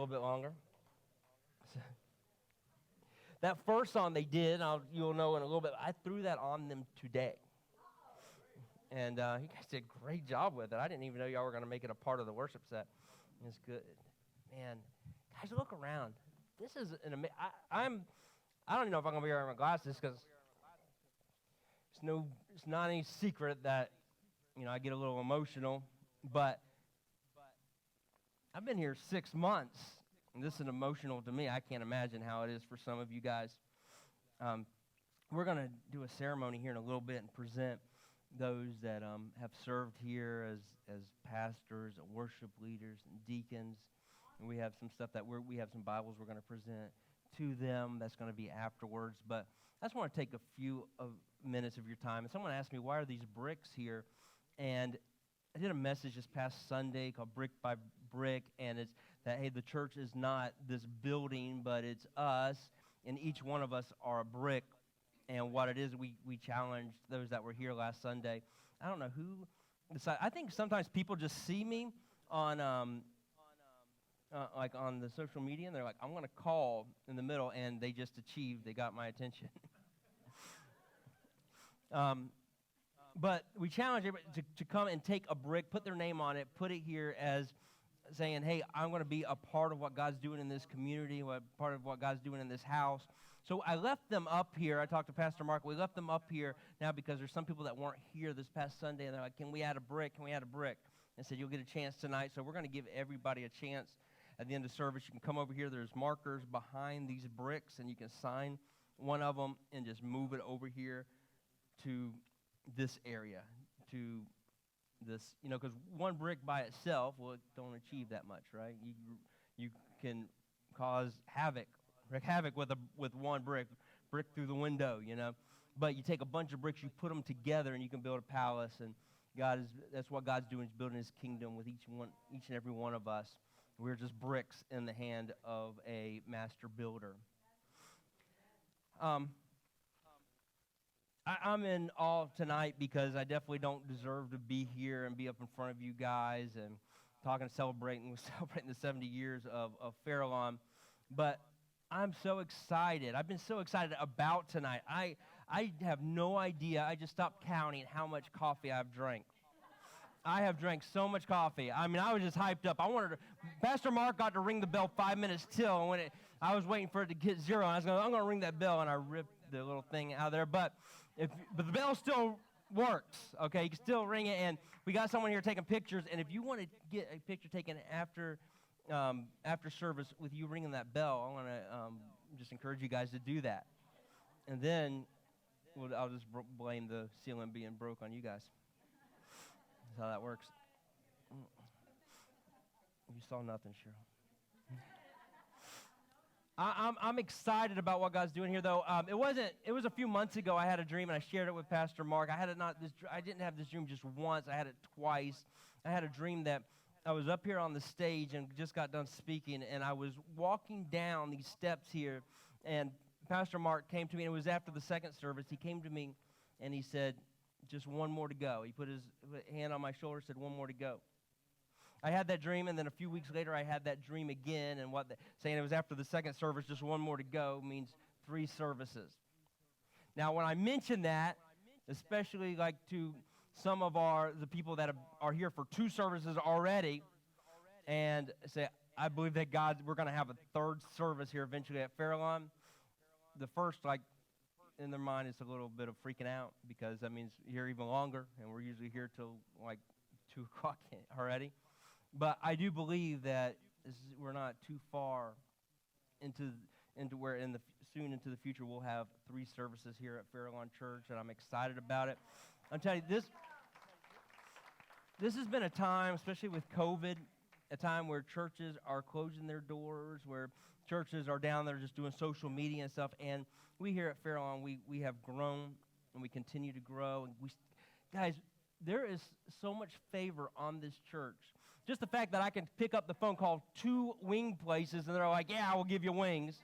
little bit longer. That first song they did, you'll know in a little bit, I threw that on them today. And you guys did a great job with it. I didn't even know y'all were going to make it a part of the worship set. It's good. Man, guys, look around. This is an amazing, I don't even know if I'm going to be wearing my glasses because it's not any secret that, I get a little emotional, but I've been here 6 months, and this is emotional to me. I can't imagine how it is for some of you guys. We're going to do a ceremony here in a little bit and present those that have served here as pastors and worship leaders and deacons. And we have some stuff we have some Bibles we're going to present to them. That's going to be afterwards. But I just want to take a few minutes of your time. And someone asked me, why are these bricks here? And I did a message this past Sunday called Brick by Brick, and it's that, hey, the church is not this building, but it's us, and each one of us are a brick. And what it is, we challenged those that were here last Sunday. I don't know who decided. I think sometimes people just see me on like on the social media, and they're like, I'm going to call in the middle, and they got my attention. But we challenge everybody to come and take a brick, put their name on it, put it here as saying, hey, I'm going to be a part of what God's doing in this community, part of what God's doing in this house. So I left them up here. I talked to Pastor Mark. We left them up here now because there's some people that weren't here this past Sunday, and they're like, can we add a brick? Can we add a brick? And I said, you'll get a chance tonight. So we're going to give everybody a chance at the end of service. You can come over here. There's markers behind these bricks, and you can sign one of them and just move it over here to this area, to this, because one brick by itself, well, it don't achieve that much, right? You can cause havoc with one brick through the window, But you take a bunch of bricks, you put them together, and you can build a palace. And that's what God's doing, is building His kingdom with each and every one of us. We're just bricks in the hand of a master builder. I'm in awe tonight because I definitely don't deserve to be here and be up in front of you guys and celebrating the 70 years of Fairlawn. But I'm so excited. I've been so excited about tonight. I have no idea. I just stopped counting how much coffee I've drank. I have drank so much coffee. I mean, I was just hyped up. Pastor Mark got to ring the bell 5 minutes till, and I was waiting for it to get zero. And I'm going to ring that bell, and I ripped the little thing out of there. But the bell still works, okay? You can still ring it, and we got someone here taking pictures. And if you want to get a picture taken after service with you ringing that bell, I want to just encourage you guys to do that. And then I'll just blame the ceiling being broke on you guys. That's how that works. You saw nothing, Cheryl. I'm excited about what God's doing here, though. It was a few months ago. I had a dream, and I shared it with Pastor Mark. I didn't have this dream just once. I had it twice. I had a dream that I was up here on the stage and just got done speaking, and I was walking down these steps here, and Pastor Mark came to me, and it was after the second service. He came to me, and he said, just one more to go. He put his hand on my shoulder, said, one more to go. I had that dream, and then a few weeks later, I had that dream again, and saying it was after the second service, just one more to go means 3 services. Now, when I mention that, especially like to some of the people that are here for 2 services already, and say, I believe that we're going to have a 3rd service here eventually at Fairlawn. The first, in their mind, is a little bit of freaking out because that means here even longer, and we're usually here till 2 o'clock already. But I do believe that we're not too far into where soon into the future we'll have 3 services here at Fairlawn Church, and I'm excited about it. I'm telling you, this has been a time, especially with COVID, a time where churches are closing their doors, where churches are down there just doing social media and stuff. And we here at Fairlawn, we have grown, and we continue to grow. And guys, there is so much favor on this church. Just the fact that I can pick up the phone, call 2 wing places, and they're like, yeah, I will give you wings.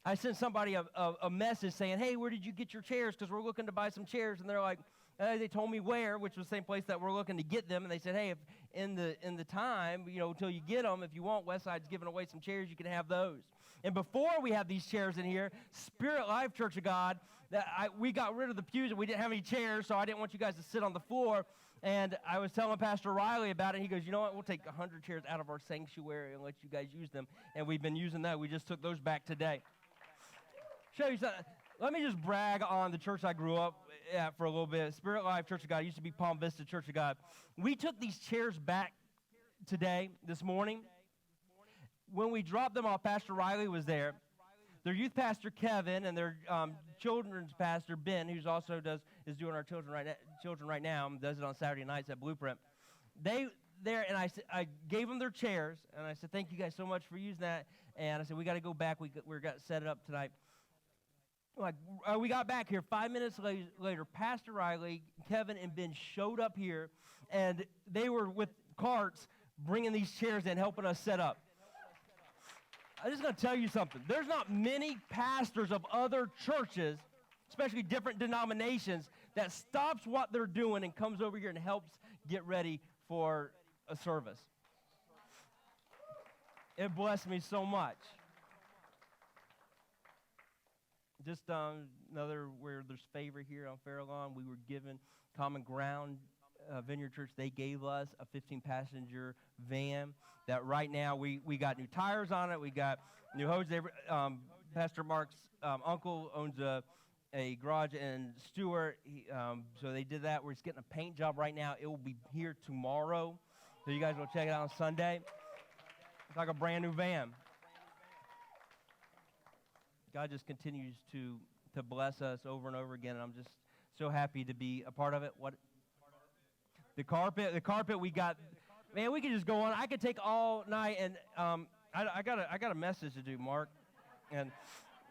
I sent somebody a message saying, hey, where did you get your chairs? Because we're looking to buy some chairs. And they're like, They told me where, which was the same place that we're looking to get them. And they said, hey, if in the time, until you get them, if you want, Westside's giving away some chairs. You can have those. And before we had these chairs in here, Spirit Life Church of God, we got rid of the pews and we didn't have any chairs, so I didn't want you guys to sit on the floor. And I was telling Pastor Riley about it. He goes, you know what? We'll take 100 chairs out of our sanctuary and let you guys use them. And we've been using that. We just took those back today. Show you something. Let me just brag on the church I grew up at for a little bit. Spirit Life Church of God. It used to be Palm Vista Church of God. We took these chairs back today, this morning. When we dropped them off, Pastor Riley was there. Their youth pastor, Kevin, and their children's pastor, Ben, who's also is doing our children right now, and does it on Saturday nights at Blueprint. And I gave them their chairs, and I said, thank you guys so much for using that. And I said, we got to go back. We're got set it up tonight. We got back here 5 minutes later. Pastor Riley, Kevin, and Ben showed up here, and they were with carts bringing these chairs in, helping us set up. I'm just going to tell you something. There's not many pastors of other churches, especially different denominations, that stops what they're doing and comes over here and helps get ready for a service. It blessed me so much. Just another where there's favor here on Fairlawn. We were given Common Ground Vineyard Church. They gave us a 15-passenger van that right now we got new tires on it. We got new hose. Pastor Mark's uncle owns a garage in Stewart, so they did that. We're just getting a paint job right now. It will be here tomorrow, so you guys will check it out on Sunday. It's like a brand new van. God just continues to bless us over and over again, and I'm just so happy to be a part of it. What? The carpet we got. Man, we could just go on. I could take all night, and I got a message to do, Mark, and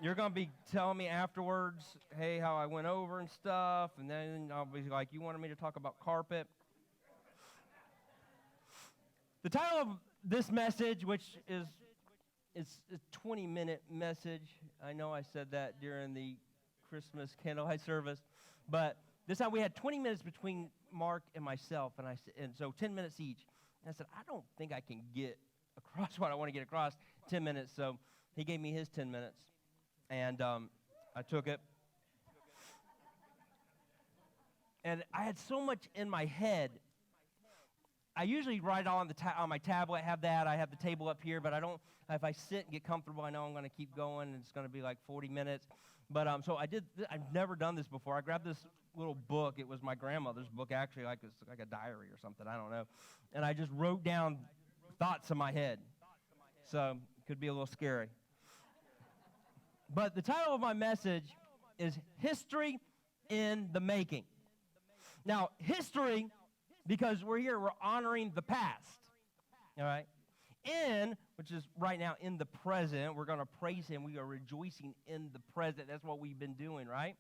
you're gonna be telling me afterwards, hey, how I went over and stuff, and then I'll be like, you wanted me to talk about carpet. The title of this message, which is it's a 20-minute message. I know I said that during the Christmas candlelight service, but this time we had 20 minutes between Mark and myself, and so 10 minutes each. And I said, I don't think I can get across what I want to get across 10 minutes, so he gave me his 10 minutes, and I took it. And I had so much in my head. I usually write on my tablet. I have the table up here, but I don't. If I sit and get comfortable, I know I'm going to keep going, and it's going to be like 40 minutes. But so I did. I've never done this before. I grabbed this little book. It was my grandmother's book, actually, like it's like a diary or something. I don't know. And I just wrote down thoughts in my head. So it could be a little scary. But the title of my message is History in the Making. Now, history, because we're here, we're honoring the past, all right? Which is right now in the present, we're going to praise him. We are rejoicing in the present. That's what we've been doing, right?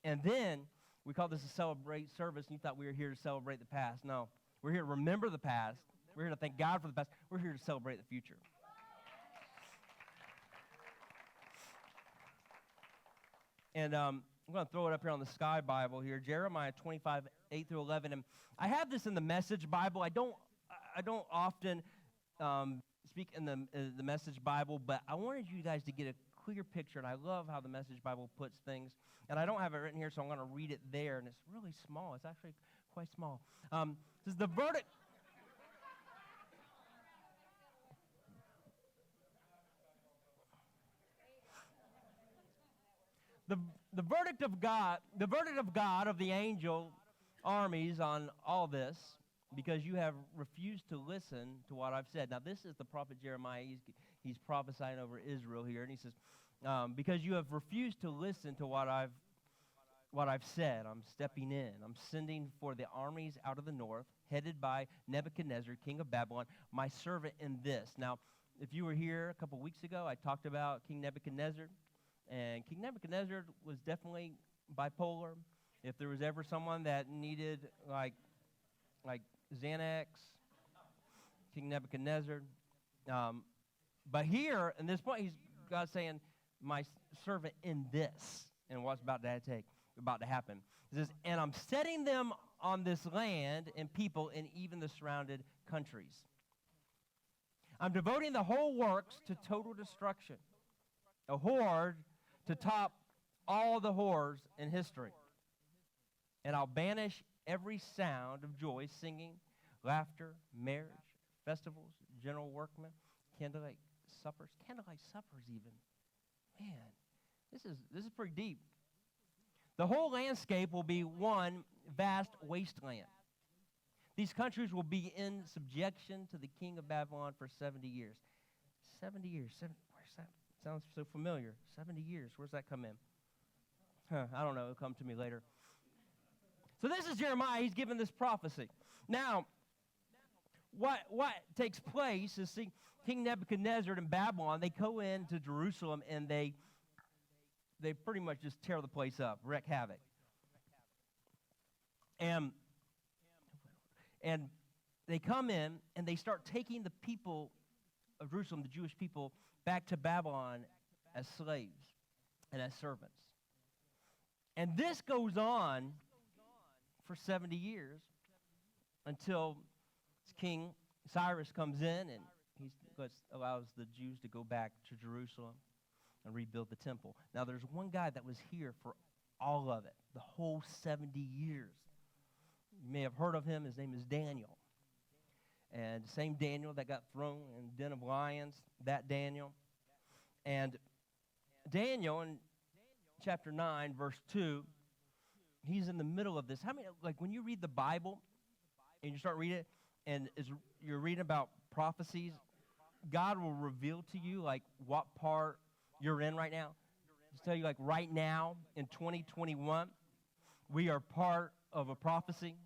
And then we call this a celebrate service, and you thought we were here to celebrate the past. No, we're here to remember the past. We're here to thank God for the past. We're here to celebrate the future. And I'm going to throw it up here on the Sky Bible here, Jeremiah 25, 8 through 11. And I have this in the Message Bible. I don't often speak in the Message Bible, but I wanted you guys to get a clear picture, and I love how the Message Bible puts things. And I don't have it written here, so I'm going to read it there, and it's really small. It's actually quite small. It says, the verdict... The verdict of God of the angel armies on all this, because you have refused to listen to what I've said. Now, this is the prophet Jeremiah. He's prophesying over Israel here, and he says, because you have refused to listen to what I've said, I'm stepping in. I'm sending for the armies out of the north, headed by Nebuchadnezzar, king of Babylon, my servant in this. Now, if you were here a couple weeks ago, I talked about King Nebuchadnezzar. And King Nebuchadnezzar was definitely bipolar. If there was ever someone that needed like Xanax, King Nebuchadnezzar. But here, in this point, God's saying, my servant in this, and what's about to take. about to happen. It says, and I'm setting them on this land and people and even the surrounded countries. I'm devoting the whole works to total destruction, a horde to top all the horrors in history. And I'll banish every sound of joy, singing, laughter, marriage, festivals, general workmen, candlelight suppers even. Man, this is pretty deep. The whole landscape will be one vast wasteland. These countries will be in subjection to the king of Babylon for 70 years. 70 years. Where's that? Sounds so familiar. 70 years. Where's that come in? I don't know. It'll come to me later. So this is Jeremiah. He's given this prophecy. Now, what takes place is, see, King Nebuchadnezzar in Babylon, they go into Jerusalem and they pretty much just tear the place up, wreak havoc. And they come in and they start taking the people of Jerusalem, the Jewish people, back to Babylon as slaves and as servants. And this goes on for 70 years until King Cyrus comes in and he allows the Jews to go back to Jerusalem and rebuild the temple. Now, there's one guy that was here for all of it, the whole 70 years. You may have heard of him. His name is Daniel. And the same Daniel that got thrown in the den of lions, that Daniel. And Daniel in chapter 9, verse 2, he's in the middle of this. How many, like when you read the Bible and you start reading it, and you're reading about prophecies, God will reveal to you like what part you're in right now. Just tell you like right now in 2021, we are part of a prophecy,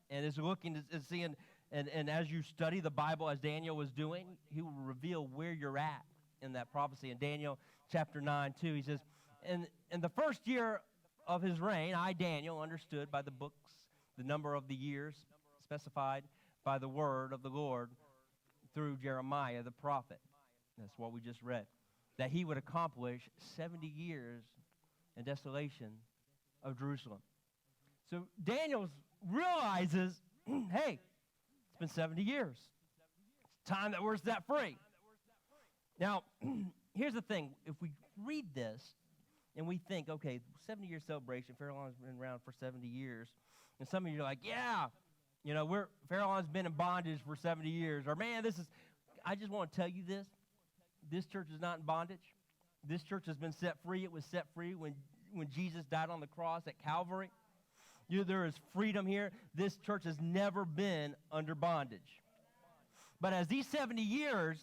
and it's looking at seeing, and as you study the Bible as Daniel was doing, he will reveal where you're at in that prophecy. In Daniel chapter 9, 2, he says, in the first year of his reign, I, Daniel, understood by the books the number of the years specified by the word of the Lord through Jeremiah the prophet. That's what we just read. That he would accomplish 70 years in desolation of Jerusalem. So Daniel realizes, hey, it's been 70 years. It's time that we're set free. Now, here's the thing. If we read this and we think, okay, 70-year celebration, Fairlawn's been around for 70 years, and some of you are like, yeah, you know, Fairlawn's been in bondage for 70 years. Or, man, I just want to tell you this. This church is not in bondage. This church has been set free. It was set free when Jesus died on the cross at Calvary. There is freedom here. This church has never been under bondage. But as these 70 years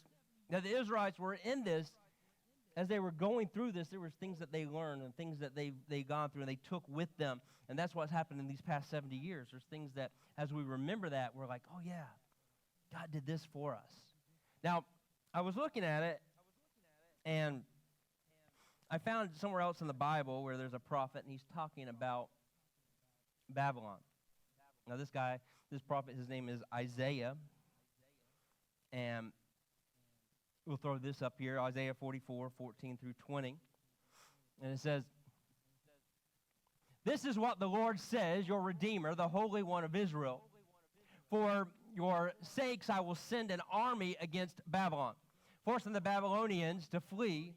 that the Israelites were in this, as they were going through this, there was things that they learned and things that they gone through and they took with them. And that's what's happened in these past 70 years. There's things that, as we remember that, we're like, oh, yeah, God did this for us. Now, I was looking at it, and I found somewhere else in the Bible where there's a prophet, and he's talking about Babylon. Now, this prophet, his name is Isaiah, and we'll throw this up here, Isaiah 44, 14 through 20, and it says, this is what the Lord says, your Redeemer, the Holy One of Israel. For your sakes I will send an army against Babylon, forcing the Babylonians to flee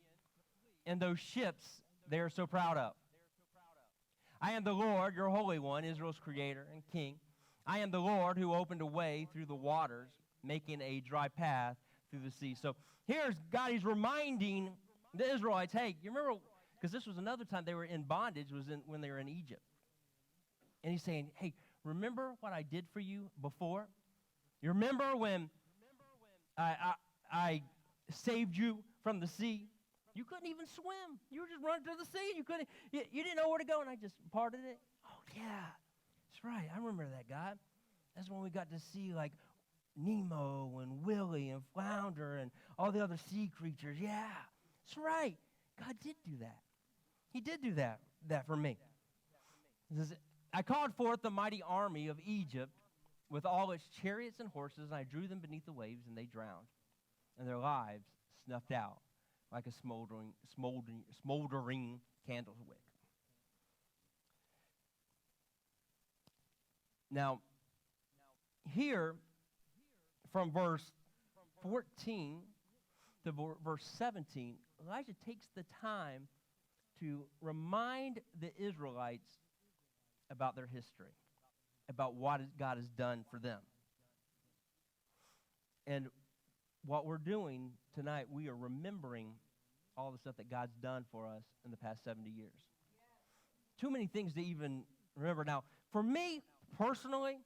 in those ships they are so proud of. I am the Lord, your Holy One, Israel's creator and king. I am the Lord who opened a way through the waters, making a dry path through the sea. So here's God, he's reminding the Israelites, hey, you remember, because this was another time they were in bondage, when they were in Egypt. And he's saying, hey, remember what I did for you before? You remember when I saved you from the sea? You couldn't even swim. You were just running to the sea. You didn't know where to go, and I just parted it. Oh, yeah, that's right. I remember that, God. That's when we got to see, like, Nemo and Willie and Flounder and all the other sea creatures. Yeah, that's right. God did do that. He did do that for me. It says, I called forth the mighty army of Egypt with all its chariots and horses, and I drew them beneath the waves, and they drowned, and their lives snuffed out like a smoldering candle's wick. Now, here, from verse 14 to verse 17, Elijah takes the time to remind the Israelites about their history, about what God has done for them. And what we're doing tonight, we are remembering all the stuff that God's done for us in the past 70 years. Too many things to even remember. Now, for me personally,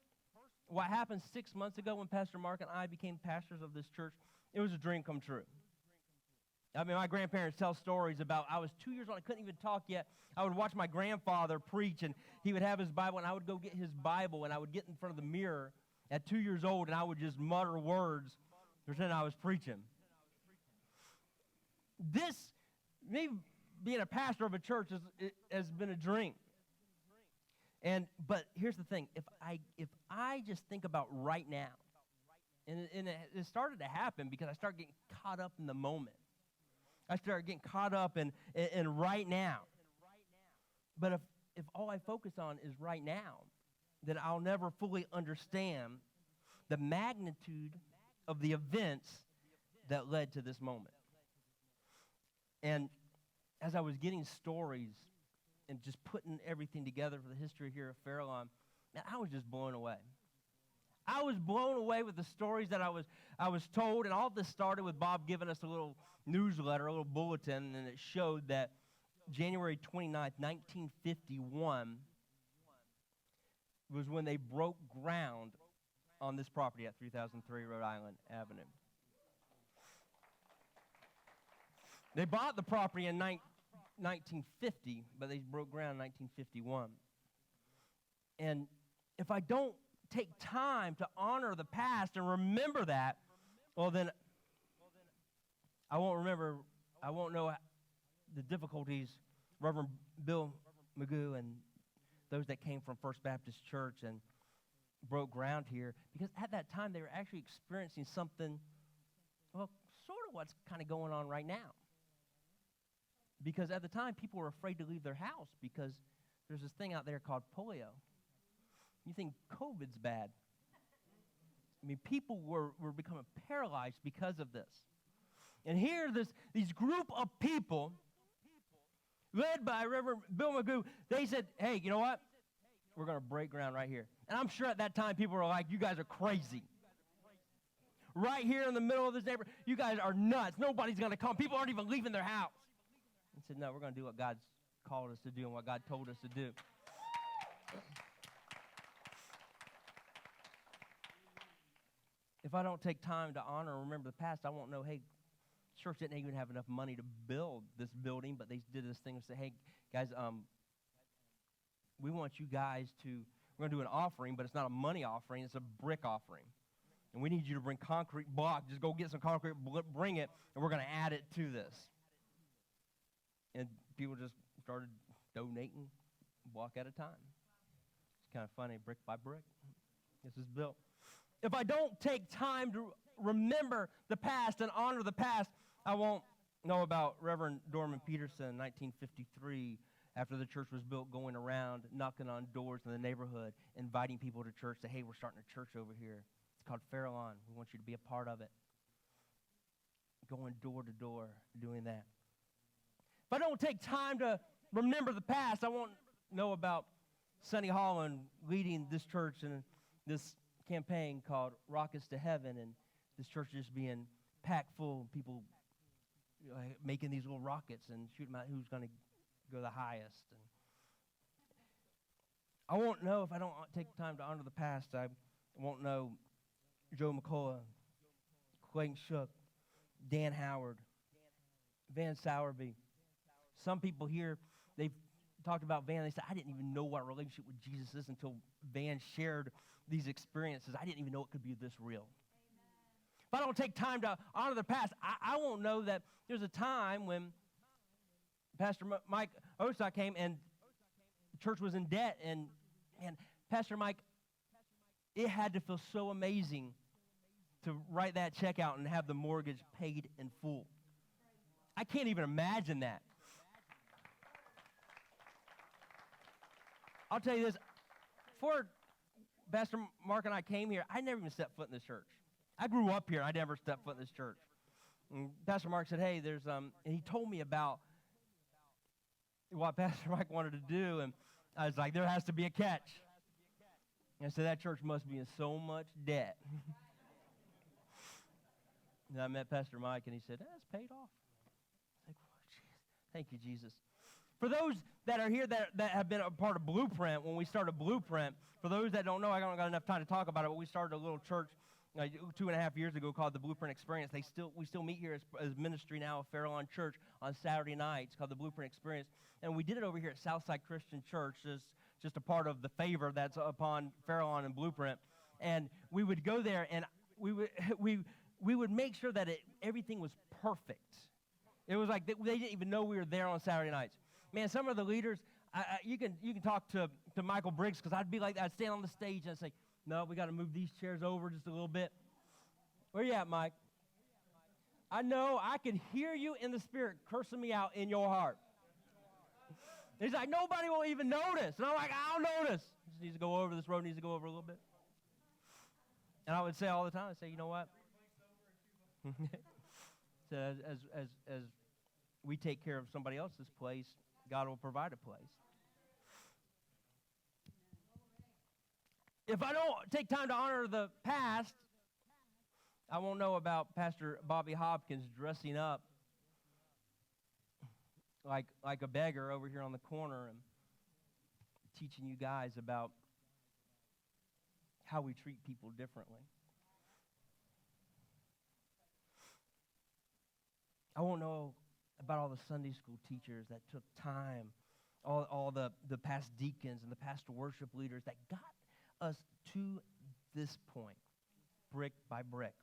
what happened 6 months ago when Pastor Mark and I became pastors of this church, it was a dream come true. I mean, my grandparents tell stories about I was 2 years old. I couldn't even talk yet. I would watch my grandfather preach, and he would have his Bible, and I would go get his Bible, and I would get in front of the mirror at 2 years old, and I would just mutter words pretending I was preaching. This, me being a pastor of a church, has been a dream. But here's the thing: if I just think about right now, and it started to happen because I started getting caught up in the moment. I started getting caught up in right now. But if all I focus on is right now, then I'll never fully understand the magnitude of the events that led to this moment. And as I was getting stories and just putting everything together for the history here at Fairlawn, man, I was just blown away. I was blown away with the stories that I was told, and all this started with Bob giving us a little newsletter, a little bulletin, and it showed that January 29th, 1951 was when they broke ground on this property at 3003 Rhode Island Avenue. They bought the property in 1950, but they broke ground in 1951. And if I don't take time to honor the past and remember that, well, then I won't know the difficulties Reverend Bill Magoo and those that came from First Baptist Church and broke ground here, because at that time they were actually experiencing something, well, sort of what's kind of going on right now. Because at the time, people were afraid to leave their house because there's this thing out there called polio. You think COVID's bad. I mean, people were becoming paralyzed because of this. And here, these group of people, led by Reverend Bill Magoo, they said, hey, you know what? We're going to break ground right here. And I'm sure at that time, people were like, you guys are crazy. Right here in the middle of this neighborhood, you guys are nuts. Nobody's going to come. People aren't even leaving their house. And said, no, we're going to do what God's called us to do and what God told us to do. If I don't take time to honor and remember the past, I won't know, hey, church didn't even have enough money to build this building, but they did this thing and say, hey, guys, we want you guys we're going to do an offering, but it's not a money offering, it's a brick offering. And we need you to bring concrete block. Just go get some concrete, bring it, and we're going to add it to this. And people just started donating block at a time. It's kind of funny, brick by brick. This is built. If I don't take time to remember the past and honor the past, I won't know about Reverend Dorman Peterson in 1953, after the church was built, going around, knocking on doors in the neighborhood, inviting people to church, say, hey, we're starting a church over here. It's called Fairlawn. We want you to be a part of it. Going door to door, doing that. If I don't take time to remember the past, I won't know about Sonny Holland leading this church in this campaign called Rockets to Heaven, and this church just being packed full of people making these little rockets and shooting them out who's going to go the highest. And I won't know if I don't take time to honor the past. I won't know Joe McCullough, Clayton Shook, Dan Howard, Van Sowerby. Some people here, they've talked about Van. They said, I didn't even know what relationship with Jesus is until Van shared these experiences. I didn't even know it could be this real. Amen. If I don't take time to honor the past, I won't know that there's a time when Pastor Mike Osak came and the church was in debt. And Pastor Mike, it had to feel so amazing to write that check out and have the mortgage paid in full. I can't even imagine that. I'll tell you this, Pastor Mark and I came here, I never even stepped foot in this church. I grew up here. I never stepped foot in this church. And Pastor Mark said, hey, there's, and he told me about what Pastor Mike wanted to do, and I was like, there has to be a catch. And I said, that church must be in so much debt. And I met Pastor Mike, and he said, that's paid off. I was like, oh, geez. Thank you, Jesus. For those that are here that have been a part of Blueprint, when we started Blueprint, for those that don't know, I don't got enough time to talk about it, but we started a little church 2.5 years ago called the Blueprint Experience. We still meet here as ministry now of Fairlawn Church on Saturday nights, called the Blueprint Experience. And we did it over here at Southside Christian Church, just a part of the favor that's upon Fairlawn and Blueprint. And we would go there, and we would make sure that everything was perfect. It was like they didn't even know we were there on Saturday nights. Man, some of the leaders, you can talk to Michael Briggs, because I'd be like, I'd stand on the stage and I'd say, no, we got to move these chairs over just a little bit. Where you at, Mike? I know, I can hear you in the spirit cursing me out in your heart. He's like, nobody will even notice. And I'm like, I'll notice. Just needs to go over, this road needs to go over a little bit. And I would say all the time, I'd say, you know what? So as we take care of somebody else's place, God will provide a place. If I don't take time to honor the past, I won't know about Pastor Bobby Hopkins dressing up like a beggar over here on the corner and teaching you guys about how we treat people differently. I won't know about all the Sunday school teachers that took time, all the past deacons and the pastor worship leaders that got us to this point, brick by brick.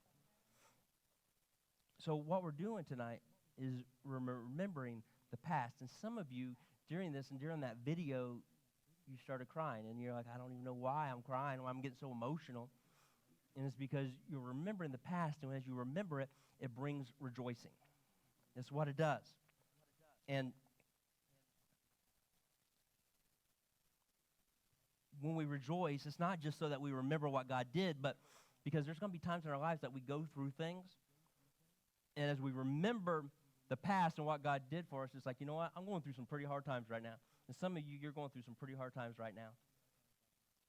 So what we're doing tonight is remembering the past. And some of you, during this and during that video, you started crying. And you're like, I don't even know why I'm crying, why I'm getting so emotional. And it's because you're remembering the past, and as you remember it, it brings rejoicing. That's what it does. And when we rejoice, it's not just so that we remember what God did, but because there's going to be times in our lives that we go through things. And as we remember the past and what God did for us, it's like, you know what? I'm going through some pretty hard times right now. And some of you, you're going through some pretty hard times right now.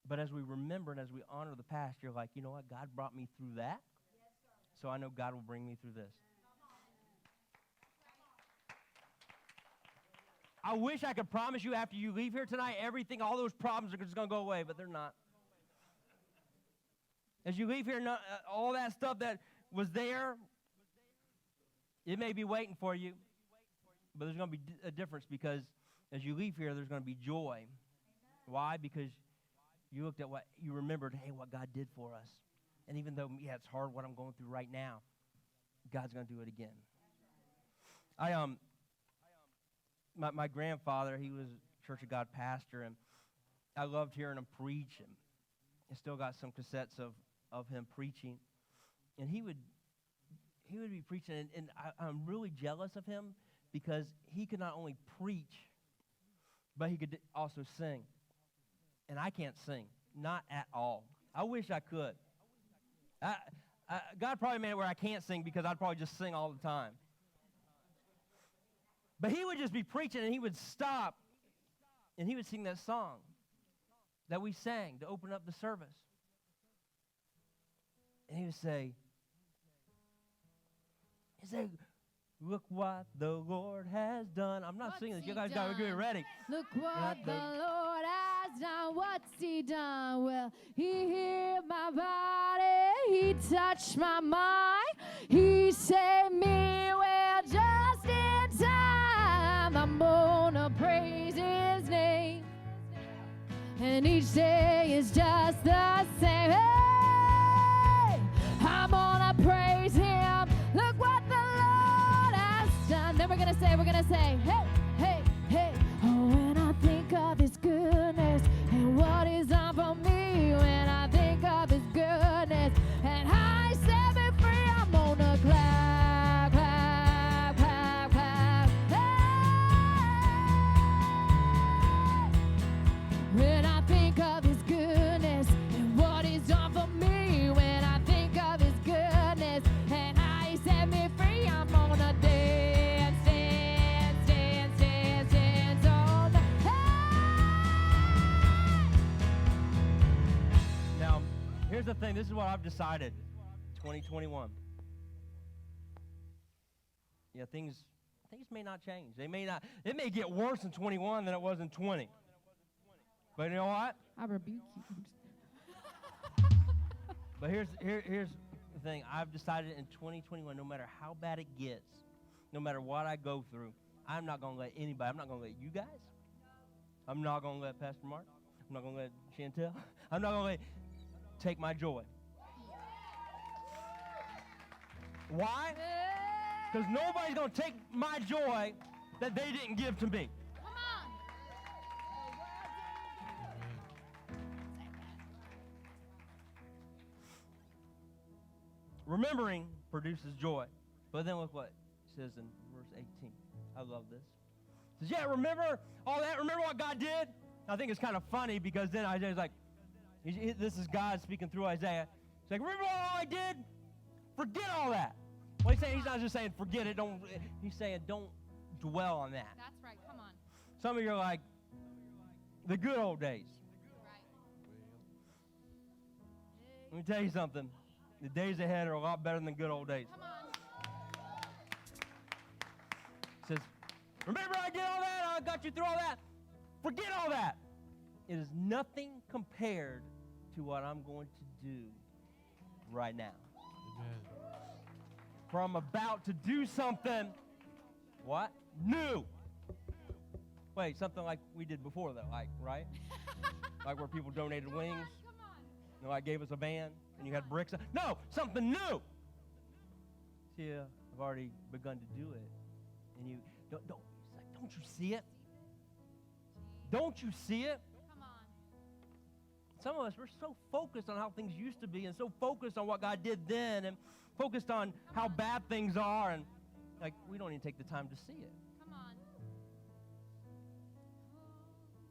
But as we remember and as we honor the past, you're like, you know what? God brought me through that. Yes, so I know God will bring me through this. I wish I could promise you after you leave here tonight, all those problems are just going to go away, but they're not. As you leave here, all that stuff that was there, it may be waiting for you, but there's going to be a difference, because as you leave here, there's going to be joy. Amen. Why? Because you looked at you remembered, hey, what God did for us. And even though, yeah, it's hard what I'm going through right now, God's going to do it again. My grandfather, he was a Church of God pastor, and I loved hearing him preach, and I still got some cassettes of him preaching. And he would be preaching, and I'm really jealous of him, because he could not only preach, but he could also sing. And I can't sing, not at all. I wish I could. God probably made it where I can't sing, because I'd probably just sing all the time. But he would just be preaching, and he would stop, and he would sing that song that we sang to open up the service. And he would say, look what the Lord has done. I'm not singing this. You guys got to get ready. Look what the Lord has done. What's he done? Well, he healed my body. He touched my mind. He saved me, well, just in time. I'm gonna praise his name. And each day is just the same. Hey, I'm gonna praise him. Look what the Lord has done. Then we're gonna say, hey, hey, hey. Oh, when I think of his goodness and what he's done for me, when I think of his goodness and how he set me free, I'm gonna clap, clap, clap, clap. Hey! When I think of his goodness and what thing. This is what I've decided. 2021. Yeah, things may not change. They may not. It may get worse in 21 than it was in 20. But you know what? I rebuke you. But here's the thing. I've decided in 2021, no matter how bad it gets, no matter what I go through, I'm not going to let anybody, I'm not going to let you guys, I'm not going to let Pastor Mark, I'm not going to let Chantel, I'm not going to let take my joy. Why? Because nobody's going to take my joy that they didn't give to me. Come on. Remembering produces joy. But then look what it says in verse 18. I love this. It says, yeah, remember all that? Remember what God did? I think it's kind of funny because then Isaiah's like, this is God speaking through Isaiah. He's like, remember all I did? Forget all that. Well, he's not just saying forget it. He's saying don't dwell on that. That's right. Come on. Some of you are like, the good old days. Right. Let me tell you something. The days ahead are a lot better than the good old days. Come on. It says, remember I did all that? I got you through all that. Forget all that. It is nothing compared to what I'm going to do right now. Amen. For I'm about to do something, what? New. Wait, something like we did before, though, like, right? Like where people donated wings. Come on. You know, like gave us a van, and you had bricks. No, something new. See, I've already begun to do it, and you don't. It's like, don't you see it? Don't you see it? Come on. Some of us, we're so focused on how things used to be, and so focused on what God did then, and focused on how bad things are, and like we don't even take the time to see it. Come on.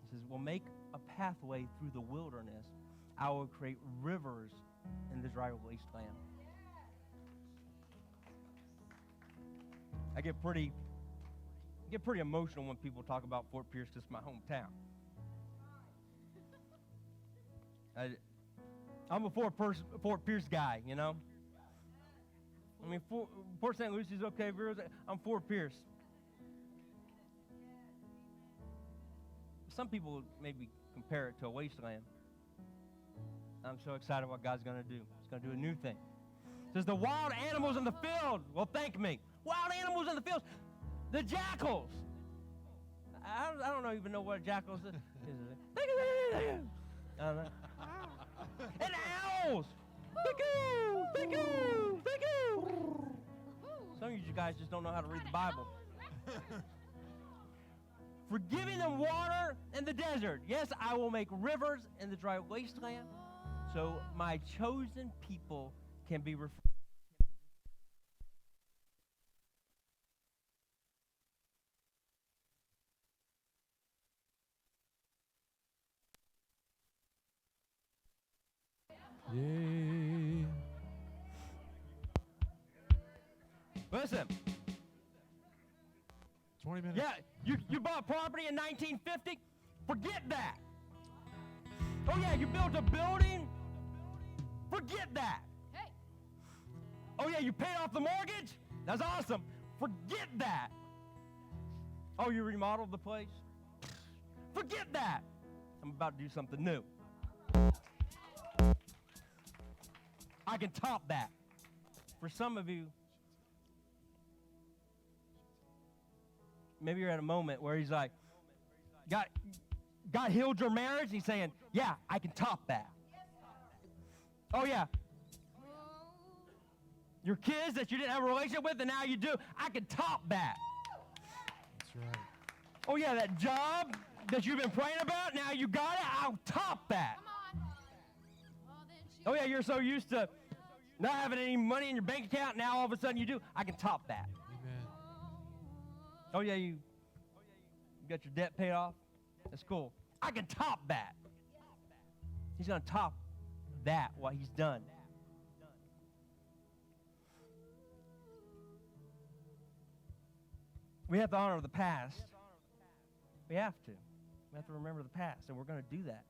He says, we'll make a pathway through the wilderness. I will create rivers in the dry wasteland. I get pretty emotional when people talk about Fort Pierce because it's my hometown. I'm a Fort Pierce guy, you know. I mean, Port St. Lucie is okay. I'm Fort Pierce. Some people maybe compare it to a wasteland. I'm so excited what God's going to do. He's going to do a new thing. It says the wild animals in the field will thank me. Wild animals in the fields. The jackals. I don't even know what a jackal is. I don't know. And owls. Thank you. Thank you. Thank you. Some of you guys just don't know how to read the Bible. For giving them water in the desert. Yes, I will make rivers in the dry wasteland, so my chosen people can be refreshed. Yay. Listen. 20 minutes. Yeah, you bought property in 1950? Forget that. Oh yeah, you built a building? Forget that. Hey. Oh yeah, you paid off the mortgage? That's awesome. Forget that. Oh, you remodeled the place? Forget that. I'm about to do something new. I can top that. For some of you, maybe you're at a moment where he's like, God healed your marriage. He's saying, yeah, I can top that. Oh, yeah. Your kids that you didn't have a relationship with and now you do, I can top that. That's right. Oh, yeah, that job that you've been praying about, now you got it, I'll top that. Come on. Well, then she Oh, yeah, you're so used to not having any money in your bank account, now all of a sudden you do, I can top that. Amen. Oh, yeah, you got your debt paid off? That's cool. I can top that. He's going to top that, what he's done. We have to honor the past. We have to. We have to remember the past, and we're going to do that.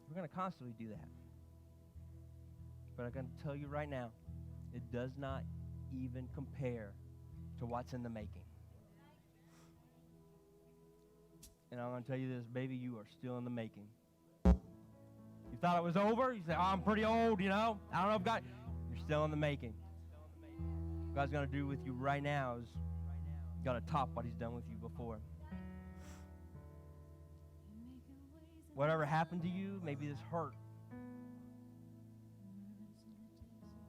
We're going to constantly do that. But I can tell you right now, it does not even compare to what's in the making. And I'm going to tell you this, baby, you are still in the making. You thought it was over? You say, oh, I'm pretty old, you know. I don't know if God... You're still in the making. What God's going to do with you right now is going to top what he's done with you before. Whatever happened to you, maybe this hurt.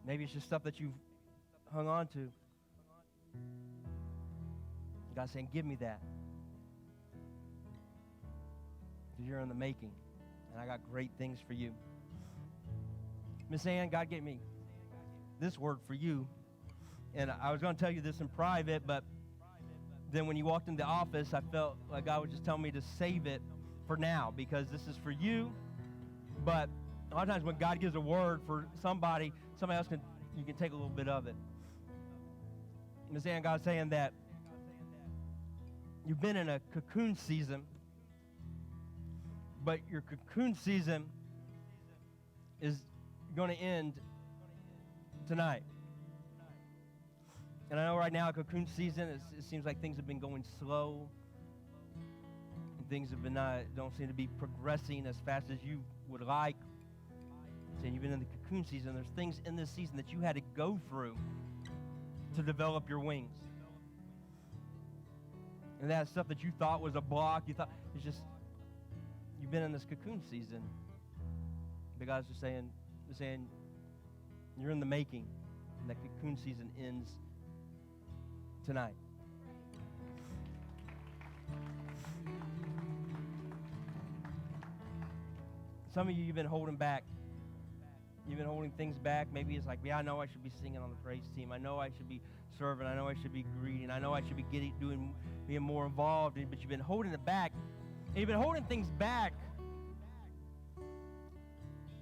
Maybe it's just stuff that you've hung on to. God's saying, give me that. Because you're in the making. And I got great things for you. Miss Ann, God gave me this word for you. And I was going to tell you this in private, but then when you walked in the office, I felt like God was just telling me to save it for now, because this is for you. But a lot of times when God gives a word for somebody else you can take a little bit of it. Miss Ann, God's saying that you've been in a cocoon season, but your cocoon season is going to end tonight. And I know right now, cocoon season, it seems like things have been going slow. And things have been don't seem to be progressing as fast as you would like. And you've been in the cocoon season. There's things in this season that you had to go through to develop your wings. And that stuff that you thought was a block, you thought, it's just, you've been in this cocoon season. But God's just saying, you're in the making. And that cocoon season ends tonight. Some of you, you've been holding back. You've been holding things back. Maybe it's like, yeah, I know I should be singing on the praise team. I know I should be serving. I know I should be greeting. I know I should be being more involved. But you've been holding it back. And you've been holding things back.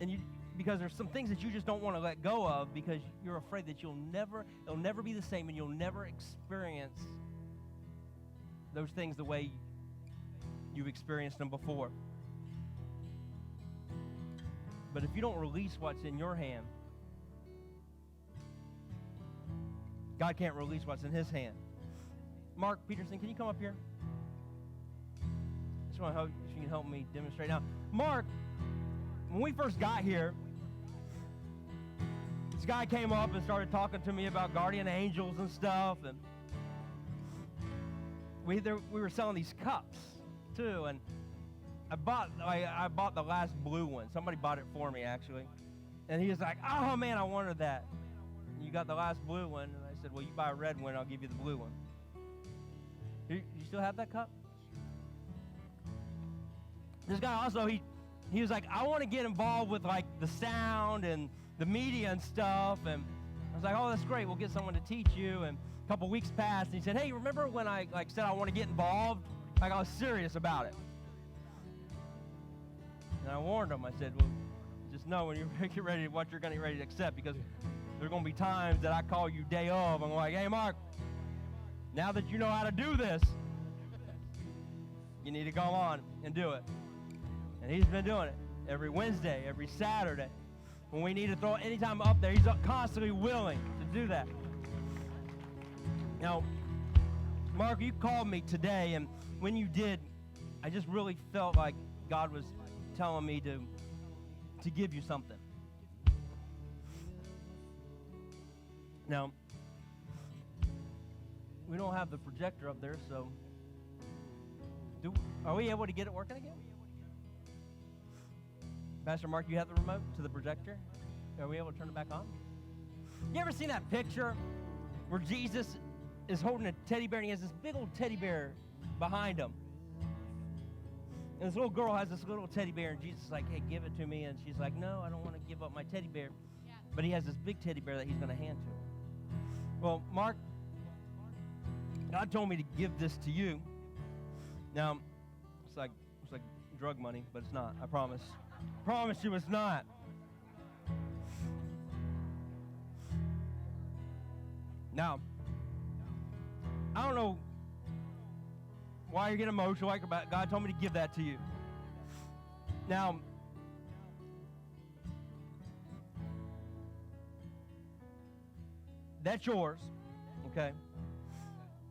And because there's some things that you just don't want to let go of, because you're afraid that it'll never be the same, and you'll never experience those things the way you've experienced them before. But if you don't release what's in your hand, God can't release what's in his hand. Mark Peterson, can you come up here? I just want to hope you can help me demonstrate. Now, Mark, when we first got here, this guy came up and started talking to me about guardian angels and stuff, and we were selling these cups too, and I bought the last blue one. Somebody bought it for me, actually. And he was like, oh, man, I wanted that. You got the last blue one. And I said, well, you buy a red one, I'll give you the blue one. You still have that cup? This guy also, he was like, I want to get involved with, like, the sound and the media and stuff. And I was like, oh, that's great. We'll get someone to teach you. And a couple weeks passed, and he said, hey, remember when I, said I want to get involved? Like, I was serious about it. And I warned him. I said, well, just know when you get ready, what you're going to get ready to accept, because there's going to be times that I call you day of. I'm like, hey, Mark, now that you know how to do this, you need to go on and do it. And he's been doing it every Wednesday, every Saturday. When we need to throw any time up there, he's constantly willing to do that. Now, Mark, you called me today, and when you did, I just really felt like God was telling me to give you something. Now, we don't have the projector up there, so are we able to get it working again? Pastor Mark, you have the remote to the projector? Are we able to turn it back on? You ever seen that picture where Jesus is holding a teddy bear, and he has this big old teddy bear behind him? And this little girl has this little teddy bear, and Jesus is like, hey, give it to me. And she's like, no, I don't want to give up my teddy bear. Yeah. But he has this big teddy bear that he's going to hand to her. Well, Mark, God told me to give this to you. Now, it's like drug money, but it's not. I promise. Promise you it's not. Now, I don't know why you're getting emotional like about it. God told me to give that to you. Now, That's yours, okay?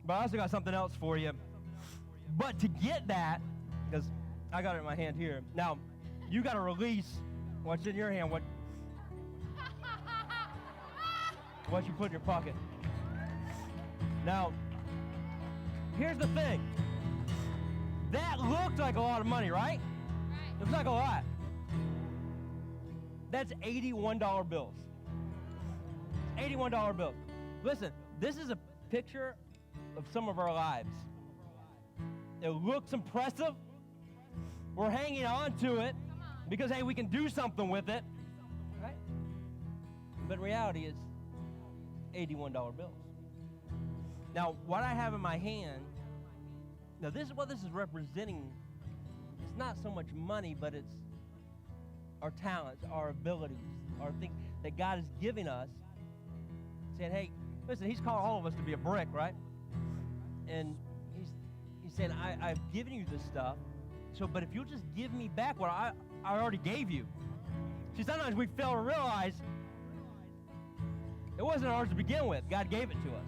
But I also got something else for you. But to get that, because I got it in my hand here. Now, you got to release what's in your hand, what you put in your pocket. Now, here's the thing. That looked like a lot of money, right? Looks like a lot. That's $81 bills. $81 bills. Listen, this is a picture of some of our lives. It looks impressive. We're hanging on to it because, hey, we can do something with it, right? But reality is $81 bills. Now, what I have in my hand, now this is what this is representing. It's not so much money, but it's our talents, our abilities, our things that God is giving us, saying, hey, listen, he's called all of us to be a brick, right? And he's saying, I've given you this stuff, but if you'll just give me back what I already gave you. See, sometimes we fail to realize it wasn't ours to begin with. God gave it to us.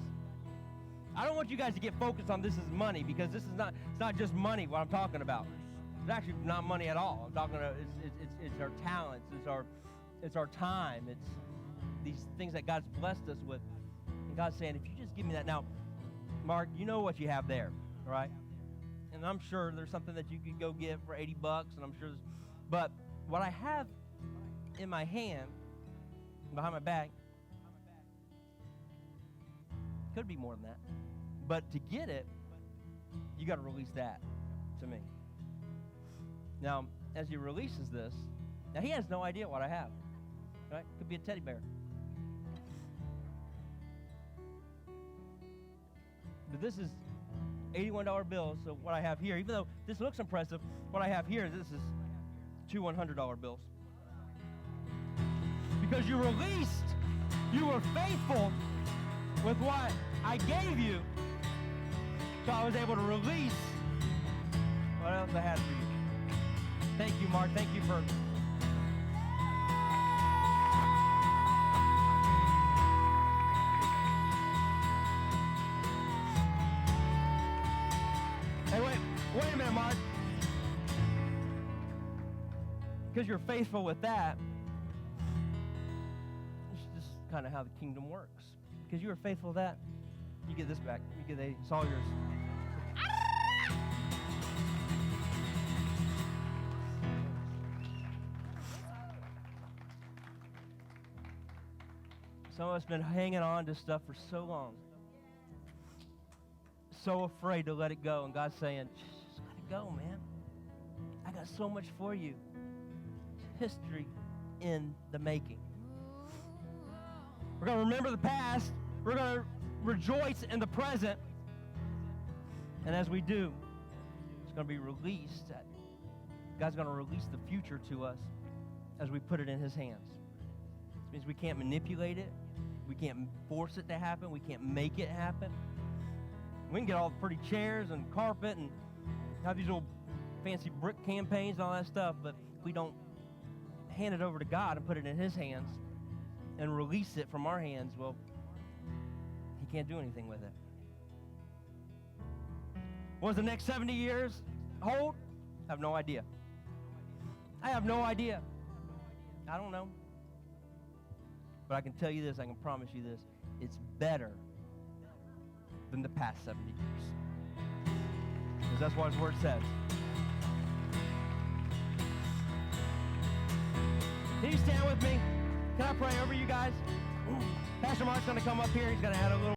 I don't want you guys to get focused on this is money, because it's not just money what I'm talking about. It's actually not money at all. I'm talking about it's our talents, it's our time, it's these things that God's blessed us with. And God's saying, if you just give me that. Now, Mark, you know what you have there, right? And I'm sure there's something that you could go get for $80, and I'm sure but what I have in my hand, behind my back, could be more than that. But to get it, you got to release that to me. Now, as he releases this, now he has no idea what I have, right? Could be a teddy bear. But this is $81 bills, so what I have here, even though this looks impressive, what I have here, this is two $100 bills. Because you released, you were faithful with what I gave you, so I was able to release what else I had for you. Thank you, Mark. Thank you for... Hey, wait a minute, Mark. Because you're faithful with that, it's just kind of how the kingdom works. Because you were faithful with that, you get this back. You get it's all yours. Some of us have been hanging on to stuff for so long. So afraid to let it go. And God's saying, just let it go, man. I got so much for you. It's history in the making. We're going to remember the past. We're going to rejoice in the present. And as we do, it's going to be released. God's going to release the future to us as we put it in his hands. It means we can't manipulate it. We can't force it to happen. We can't make it happen. We can get all the pretty chairs and carpet and have these little fancy brick campaigns and all that stuff, but if we don't hand it over to God and put it in his hands and release it from our hands, well, he can't do anything with it. What does the next 70 years hold? I have no idea. I have no idea. I don't know. But I can tell you this, I can promise you this, it's better than the past 70 years. Because that's what his word says. Can you stand with me? Can I pray over you guys? Pastor Mark's going to come up here. He's going to add a little